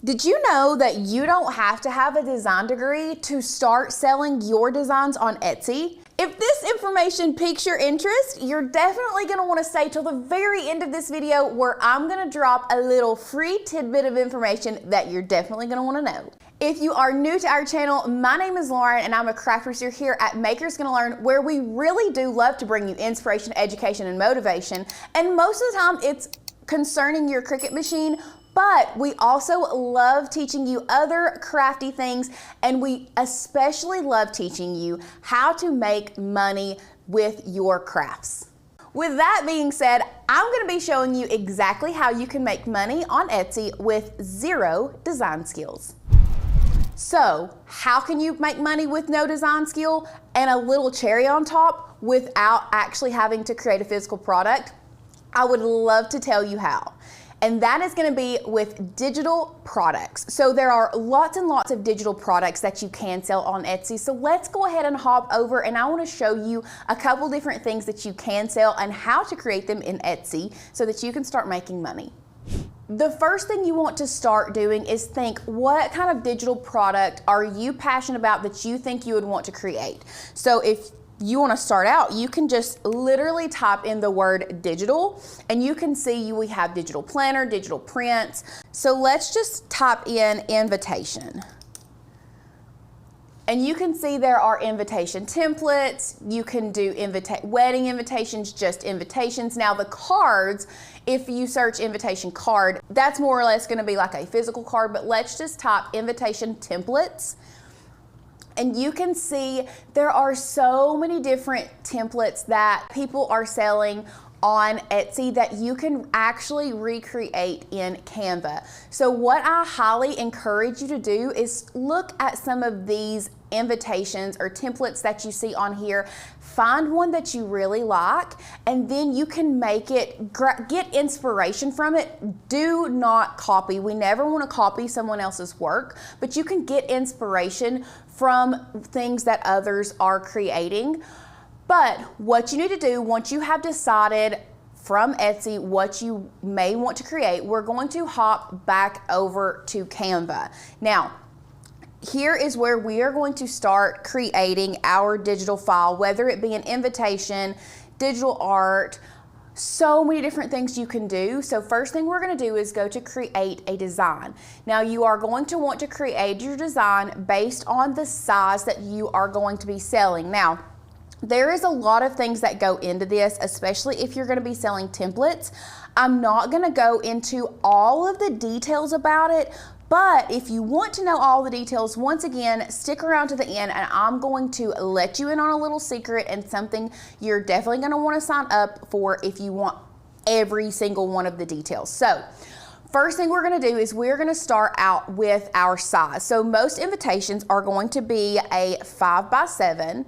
Did you know that you don't have to have a design degree to start selling your designs on Etsy? If this information piques your interest, you're definitely going to want to stay till the very end of this video where I'm going to drop a little free tidbit of information that you're definitely going to want to know. If you are new to our channel, my name is Lauren and I'm a craft producer here at Makers Gonna Learn, where we really do love to bring you inspiration, education, and motivation. And most of the time it's concerning your Cricut machine, but we also love teaching you other crafty things, and we especially love teaching you how to make money with your crafts. With that being said, I'm going to be showing you exactly how you can make money on Etsy with zero design skills. So, how can you make money with no design skill and a little cherry on top without actually having to create a physical product? I would love to tell you how. And that is going to be with digital products. So there are lots and lots of digital products that you can sell on Etsy. So let's go ahead and hop over, and I want to show you a couple different things that you can sell and how to create them in Etsy so that you can start making money. The first thing you want to start doing is think, what kind of digital product are you passionate about that you think you would want to create? So if you want to start out, you can just literally type in the word digital, and you can see we have digital planner, digital prints. So let's just type in invitation. And you can see there are invitation templates. You can do wedding invitations, just invitations. Now the cards, if you search invitation card, that's more or less going to be like a physical card, but let's just type invitation templates. And you can see there are so many different templates that people are selling on Etsy that you can actually recreate in Canva. So what I highly encourage you to do is look at some of these invitations or templates that you see on here, find one that you really like, and then you can make it, get inspiration from it. Do not copy. We never want to copy someone else's work, but you can get inspiration from things that others are creating. But what you need to do once you have decided from Etsy what you may want to create, we're going to hop back over to Canva. Now, here is where we are going to start creating our digital file, whether it be an invitation, digital art, so many different things you can do. So first thing we're going to do is go to create a design. Now you are going to want to create your design based on the size that you are going to be selling. Now, there is a lot of things that go into this, especially if you're going to be selling templates. I'm not going to go into all of the details about it, but if you want to know all the details, once again, stick around to the end, and I'm going to let you in on a little secret and something you're definitely going to want to sign up for if you want every single one of the details. So first thing we're going to do is we're going to start out with our size. So most invitations are going to be a 5x7,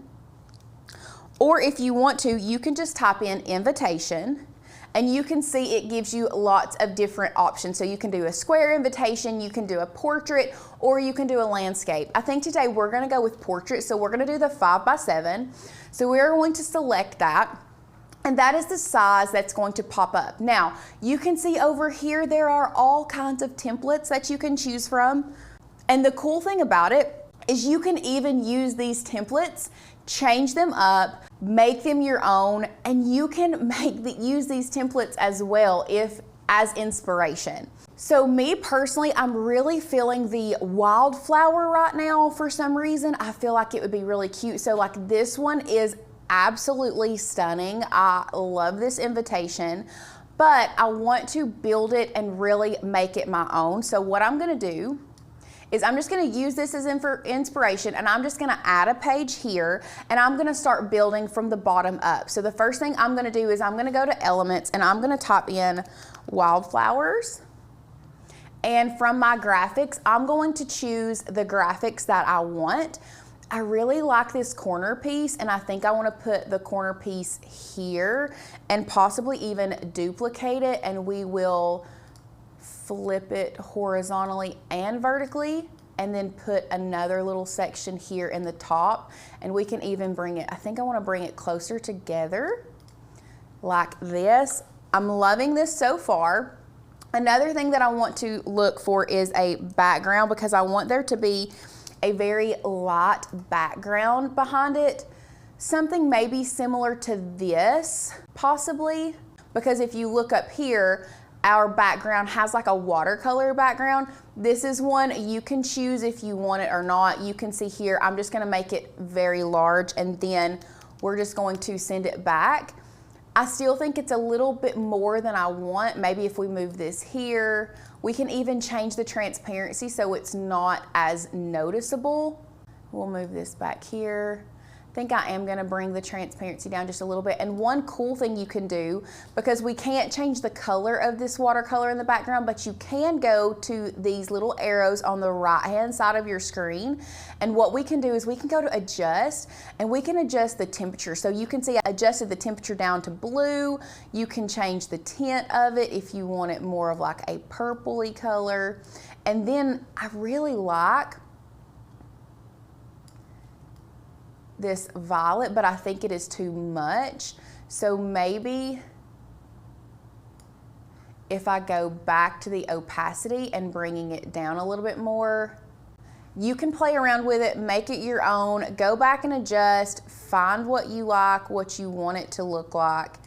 or if you want to, you can just type in invitation. And you can see it gives you lots of different options. So you can do a square invitation, you can do a portrait, or you can do a landscape. I think today we're gonna go with portrait, so we're gonna do the 5x7. So we're going to select that, and that is the size that's going to pop up. Now, you can see over here there are all kinds of templates that you can choose from. And the cool thing about it is you can even use these templates, change them up, make them your own, and you can use these templates as well as inspiration. So me personally, I'm really feeling the wildflower right now for some reason. I feel like it would be really cute. So like this one is absolutely stunning. I love this invitation, but I want to build it and really make it my own. So what I'm gonna do is I'm just going to use this as inspiration, and I'm just going to add a page here, and I'm going to start building from the bottom up. So the first thing I'm going to do is I'm going to go to elements, and I'm going to type in wildflowers, and from my graphics I'm going to choose the graphics that I want. I really like this corner piece, and I think I want to put the corner piece here and possibly even duplicate it, and we will flip it horizontally and vertically, and then put another little section here in the top, and we can even bring it, I think I want to bring it closer together like this. I'm loving this so far. Another thing that I want to look for is a background, because I want there to be a very light background behind it. Something maybe similar to this, possibly, because if you look up here, our background has like a watercolor background. This is one you can choose if you want it or not. You can see here, I'm just gonna make it very large, and then we're just going to send it back. I still think it's a little bit more than I want. Maybe if we move this here, we can even change the transparency so it's not as noticeable. We'll move this back here. I think I am gonna bring the transparency down just a little bit. And one cool thing you can do, because we can't change the color of this watercolor in the background, but you can go to these little arrows on the right-hand side of your screen. And what we can do is we can go to adjust, and we can adjust the temperature. So you can see I adjusted the temperature down to blue. You can change the tint of it if you want it more of like a purpley color. And then I really like this violet, but I think it is too much. So maybe if I go back to the opacity and bringing it down a little bit more, you can play around with it, make it your own, go back and adjust, find what you like, what you want it to look like.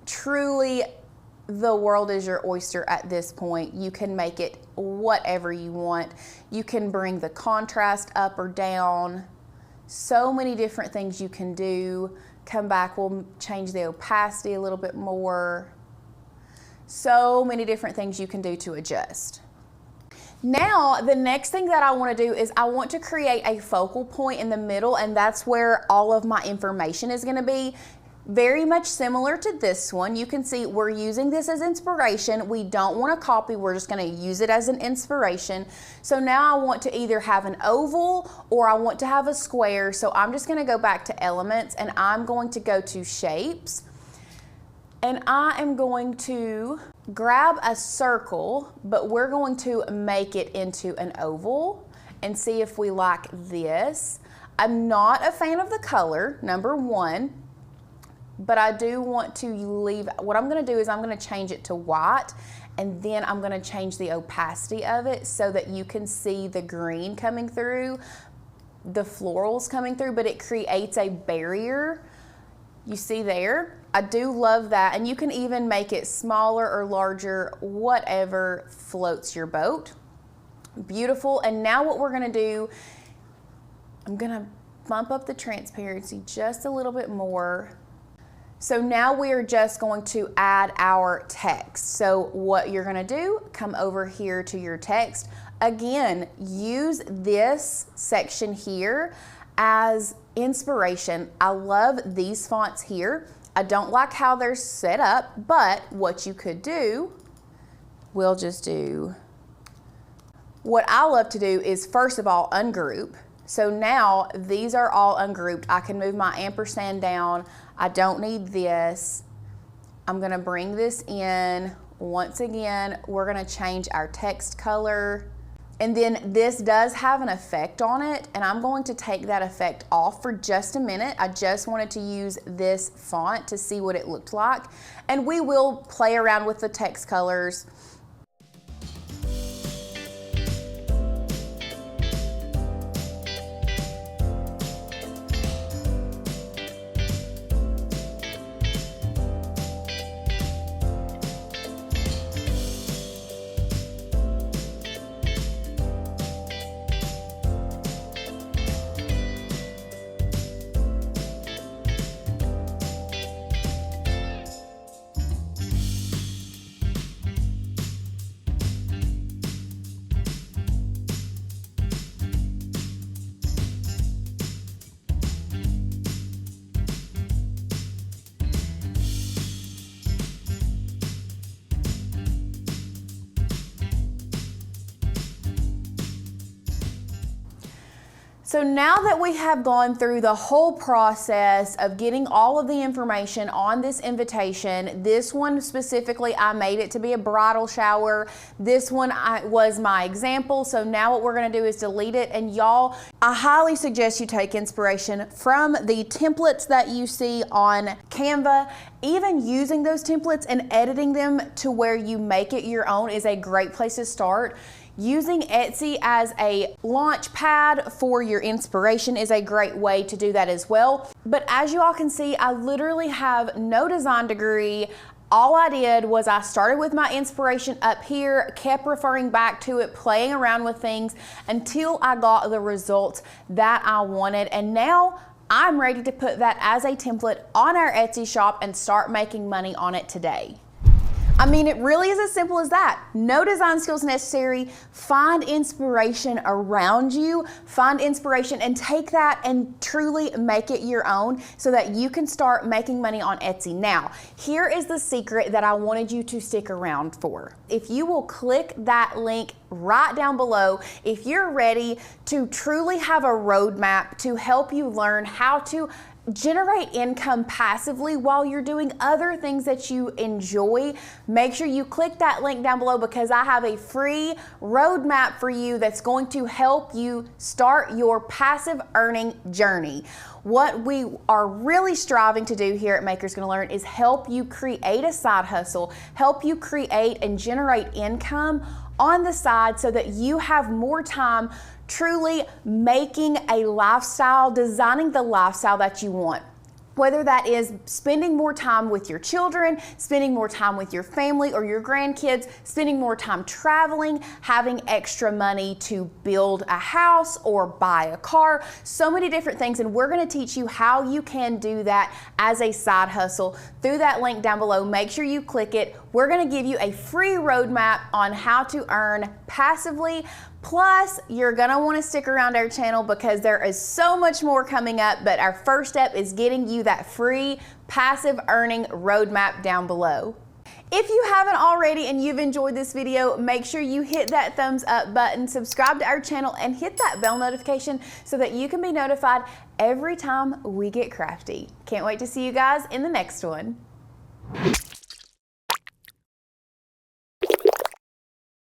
Truly, the world is your oyster at this point. You can make it whatever you want. You can bring the contrast up or down. So many different things you can do. Come back, we'll change the opacity a little bit more. So many different things you can do to adjust. Now, the next thing that I want to do is I want to create a focal point in the middle, and that's where all of my information is going to be. Very much similar to this one. You can see we're using this as inspiration. We don't want to copy, we're just going to use it as an inspiration. So now I want to either have an oval or I want to have a square. So I'm just going to go back to elements, and I'm going to go to shapes, and I am going to grab a circle, but we're going to make it into an oval and see if we like this. I'm not a fan of the color, number one, but I do want to leave. What I'm going to do is I'm going to change it to white, and then I'm going to change the opacity of it so that you can see the green coming through, the florals coming through, but it creates a barrier. You see there? I do love that, and you can even make it smaller or larger, whatever floats your boat. Beautiful. And now what we're going to do, I'm going to bump up the transparency just a little bit more. So now we are just going to add our text. So what you're going to do, come over here to your text. Again, use this section here as inspiration. I love these fonts here. I don't like how they're set up, but what you could do, we'll just do, what I love to do is first of all ungroup. So now these are all ungrouped. I can move my ampersand down. I don't need this. I'm gonna bring this in. Once again, we're gonna change our text color. And then this does have an effect on it, and I'm going to take that effect off for just a minute. I just wanted to use this font to see what it looked like. And we will play around with the text colors. So now that we have gone through the whole process of getting all of the information on this invitation, this one specifically, I made it to be a bridal shower. This one was my example. So now what we're gonna do is delete it. And y'all, I highly suggest you take inspiration from the templates that you see on Canva. Even using those templates and editing them to where you make it your own is a great place to start. Using Etsy as a launch pad for your inspiration is a great way to do that as well. But as you all can see, I literally have no design degree. All I did was I started with my inspiration up here, kept referring back to it, playing around with things until I got the results that I wanted. And now I'm ready to put that as a template on our Etsy shop and start making money on it today. I mean, it really is as simple as that. No design skills necessary. Find inspiration around you. Find inspiration and take that and truly make it your own so that you can start making money on Etsy. Now, here is the secret that I wanted you to stick around for. If you will click that link right down below, if you're ready to truly have a roadmap to help you learn how to generate income passively while you're doing other things that you enjoy, make sure you click that link down below because I have a free roadmap for you that's going to help you start your passive earning journey. What we are really striving to do here at Makers Gonna Learn is help you create a side hustle, help you create and generate income on the side so that you have more time truly making a lifestyle, designing the lifestyle that you want. Whether that is spending more time with your children, spending more time with your family or your grandkids, spending more time traveling, having extra money to build a house or buy a car, so many different things. And we're gonna teach you how you can do that as a side hustle through that link down below. Make sure you click it. We're gonna give you a free roadmap on how to earn passively. Plus, you're gonna wanna stick around our channel because there is so much more coming up, but our first step is getting you that free passive earning roadmap down below. If you haven't already and you've enjoyed this video, make sure you hit that thumbs up button, subscribe to our channel, and hit that bell notification so that you can be notified every time we get crafty. Can't wait to see you guys in the next one.